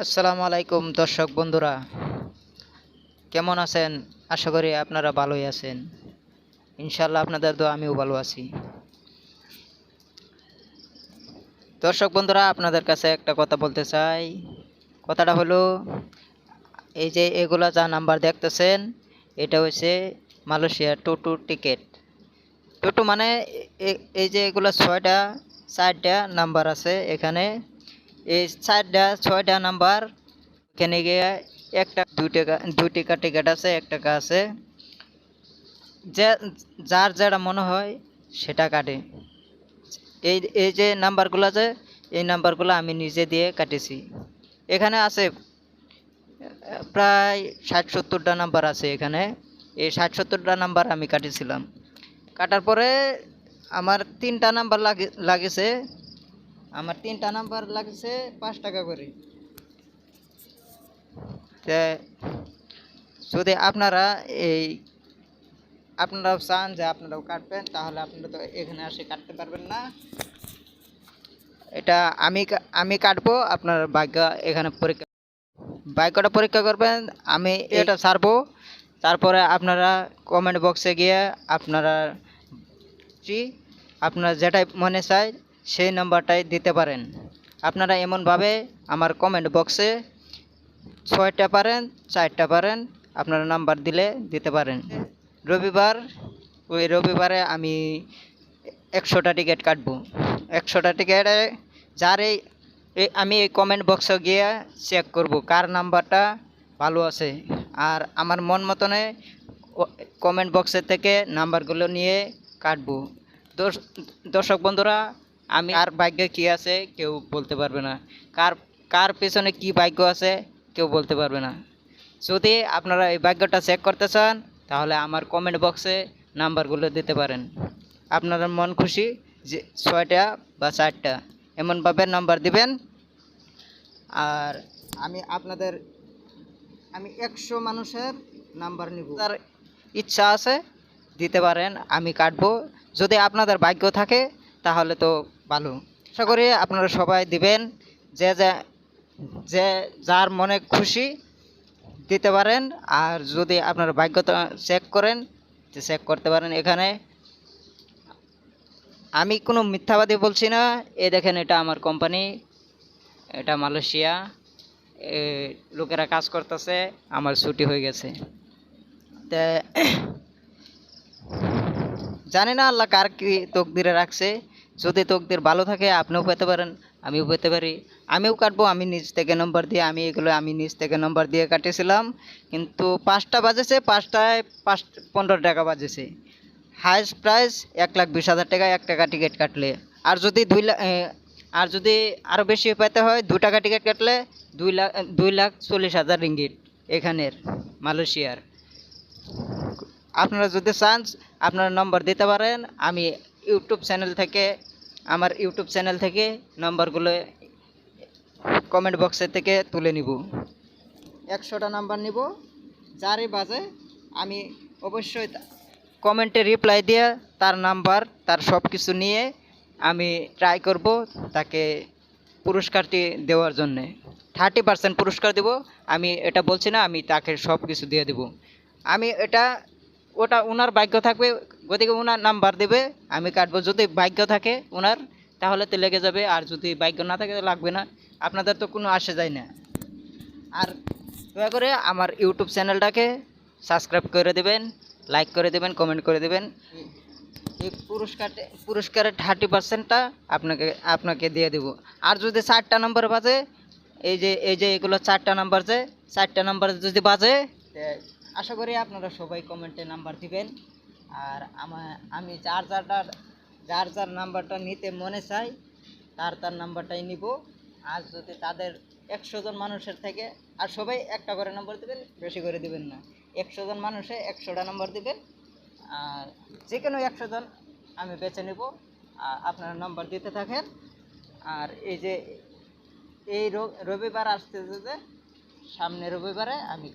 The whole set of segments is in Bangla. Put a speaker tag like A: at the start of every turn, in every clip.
A: আসসালামু আলাইকুম দর্শক বন্ধুরা, কেমন আছেন? আশা করি আপনারা ভালোই আছেন। ইনশাল্লাহ আপনাদের দোয়া আমিও ভালো আছি। দর্শক বন্ধুরা, আপনাদের কাছে একটা কথা বলতে চাই। কথাটা হলো, এই যে এগুলা যা নাম্বার দেখতেছেন, এটা হচ্ছে মালয়েশিয়ার টোটো টিকিট। টোটো মানে এই যে এগুলা চারটা নাম্বার আছে এখানে। এই চারটা ছয়টা নাম্বার এখানে গিয়ে একটা 2 টাকা 2 টাকা টিকিট আছে, 1 টাকা আছে। যে যার যেটা মনে হয় সেটা কাটে। এই এই যে নাম্বারগুলো আছে, এই নাম্বারগুলো আমি নিজে দিয়ে কাটেছি। এখানে আছে প্রায় 60-70টা নাম্বার আছে এখানে। এই 60-70টা নাম্বার আমি কাটেছিলাম। কাটার পরে আমার 3টা নাম্বার লাগেছে। আমার 3টা নাম্বার লাগেছে 5 টাকা করে। তে যদি আপনারাও চান যে আপনারাও কাটবেন, তাহলে আপনারা তো এখানে এসে কাটতে পারবেন না। এটা আমি কাটবো, আপনার এখানে ভাগ্যটা পরীক্ষা করবেন। আমি এটা ছাড়বো। তারপরে আপনারা কমেন্ট বক্সে গিয়ে আপনারা আপনার যেটাই মনে চায় সেই নাম্বারটাই দিতে পারেন। আপনারা এমনভাবে আমার কমেন্ট বক্সে 6টা পারেন, 4টা পারেন, আপনারা নাম্বার দিতে পারেন। ওই রবিবারে আমি 100টা টিকিট কাটবো। 100টা টিকিটে যার আমি এই কমেন্ট বক্সে গিয়ে চেক করব কার নাম্বারটা ভালো আছে। আর আমার মন মতনে কমেন্ট বক্সের থেকে নাম্বারগুলো নিয়ে কাটবো। দর্শক বন্ধুরা, আমি আর ভাগ্যে কী আছে কেউ বলতে পারবে না। কার কার পেছনে কী ভাগ্য আছে কেউ বলতে পারবে না। যদি আপনারা এই ভাগ্যটা চেক করতে চান, তাহলে আমার কমেন্ট বক্সে নাম্বারগুলো দিতে পারেন। আপনারা মন খুশি যে 6টা বা 4টা এমনভাবে নাম্বার দিবেন। আর আমি 100 মানুষের নাম্বার নিব। তার ইচ্ছা আছে দিতে পারেন, আমি কাটবো। যদি আপনাদের ভাগ্য থাকে তাহলে তো ভালো। আশা করি আপনারা সবাই দিবেন। যে যে যে যার মনে খুশি দিতে পারেন। আর যদি আপনার ভাগ্যটা চেক করেন, চেক করতে পারেন। এখানে আমি কোনো মিথ্যাবাদী বলছি না। দেখেন, এটা আমার কোম্পানি, এটা মালয়েশিয়া। লোকেরা কাজ করতেছে, আমার ছুটি হয়ে গেছে। তা জানি না আল্লাহ কার কি তকদিরে রাখছে। যদি তকদির ভালো থাকে আপনিও পেতে পারেন, আমিও পেতে পারি। আমিও কাটবো। আমি নিজ থেকে নম্বর দিয়ে আমি নিজ থেকে নম্বর দিয়ে কাটিয়েছিলাম। কিন্তু 5টা বাজেছে, 5টায় 15 টাকা বাজেছে। হাইস্ট প্রাইস 1,20,000 টাকা 1 টাকা টিকিট কাটলে। আর যদি আর যদি আরও বেশি পেতে হয়, 2 টাকা টিকিট কাটলে 2,40,000 রিঙ্গিট এখানের মালয়েশিয়ার। আপনারা যদি চান আপনারা নম্বর দিতে পারেন। আমি আমার ইউটিউব চ্যানেল থেকে নম্বরগুলো কমেন্ট বক্সের থেকে তুলে নিব। 100টা নাম্বার নিব। যারই বাজে আমি অবশ্যই কমেন্টে রিপ্লাই দিয়ে তার নাম্বার, তার সব কিছু নিয়ে আমি ট্রাই করব তাকে পুরস্কারটি দেওয়ার জন্যে। 30% পুরস্কার দেব। আমি এটা বলছি না আমি তাকে সব কিছু দিয়ে দেব। আমি ওটা ওনার ভাগ্য থাকবে। গতিকে ওনার নাম্বার দেবে, আমি কাটবো। যদি ভাগ্য থাকে ওনার, তাহলে তো লেগে যাবে। আর যদি ভাগ্য না থাকে তো লাগবে না। আপনাদের তো কোনো আসে যায় না। আর দয়া করে আমার ইউটিউব চ্যানেলটাকে সাবস্ক্রাইব করে দেবেন, লাইক করে দেবেন, কমেন্ট করে দেবেন। এই পুরস্কারের 30%টা আপনাকে দিয়ে দেব। আর যদি 4টা নম্বর বাজে, এই যে এগুলো 4টা নাম্বার, 4টা নাম্বার যদি বাজে, আশা করি আপনারা সবাই কমেন্টে নাম্বার দিবেন। আর আমি যার নাম্বারটা নিতে মনে চাই তার নাম্বারটাই নিব। আর যদি তাদের 100 জন মানুষের থেকে, আর সবাই একটা করে নম্বর দেবেন, বেশি করে দিবেন না। 100 জন মানুষে 100টা নম্বর দিবেন। আর যে কোনো 100 জন আমি বেছে নেব। আপনারা নম্বর দিতে থাকেন। আর এই যে এই রবিবার আসতেছে, যে সামনে রবিবারে আমি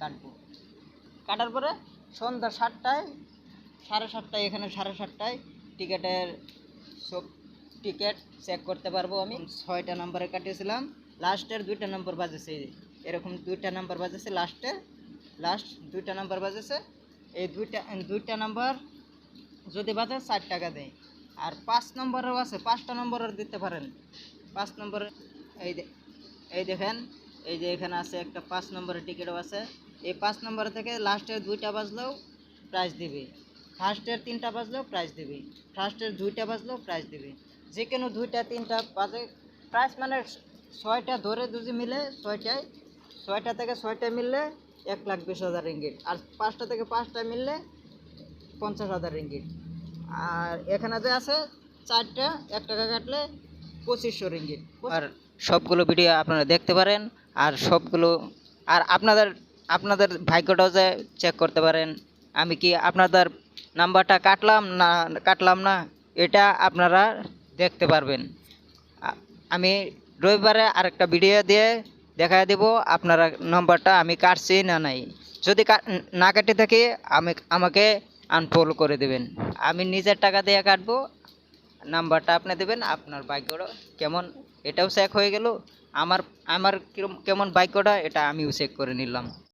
A: কাটার পরে সন্ধ্যা 7টায়, 7:30টায়, এখানে 7:30টায় টিকিট চেক করতে পারবো। আমি 6টা নাম্বারে কাটিয়েছিলাম। লাস্টের 2টা নম্বর বাজেছে, এরকম 2টা নম্বর বাজেছে, লাস্ট 2টা নম্বর বাজেছে। এই 2টা নম্বর যদি বাজে 4 টাকা দেয়। আর 5 নম্বরেও আছে, 5টা নম্বরের দিতে পারেন। 5 নম্বরের এই এই দেখেন, এই যে এখানে আছে একটা 5 নম্বরের টিকিটও আছে। এই 5 নম্বর থেকে লাস্টের 2টা বাজলেও প্রাইজ দিবে, ফার্স্টের 3টা বাজলেও প্রাইজ দিবে, ফার্স্টের 2টা বাজলেও প্রাইজ দিবে। যে কোনো 2টা 3টা বাজে প্রাইজ, মানে 6টা ধরে যদি মিলে 6টা থেকে 6টা মিললে 1,20,000 রিঙ্গিট, আর 5টা থেকে 5টা মিললে 50,000 রিঙ্গিট। আর এখানে যে আছে 4টা 1 টাকা কাটলে 2500 রিঙ্গিট। আর সবগুলো ভিডিও আপনারা দেখতে পারেন, আর সবগুলো, আর আপনাদের ভাগ্যটাও যে চেক করতে পারেন, আমি কি আপনাদের নাম্বারটা কাটলাম না এটা আপনারা দেখতে পারবেন। আমি রবিবারে আরেকটা ভিডিও দিয়ে দেখায় দেব আপনারা নাম্বারটা আমি কাটছি না নাই। যদি না কেটে থাকি আমাকে আনফলো করে দেবেন, আমি নিজের টাকা দিয়ে কাটবো, নাম্বারটা আপনি দেবেন। আপনার ভাগ্যটা কেমন এটাও চেক হয়ে গেল, আমার কেমন ভাগ্যটা এটা আমিও চেক করে নিলাম।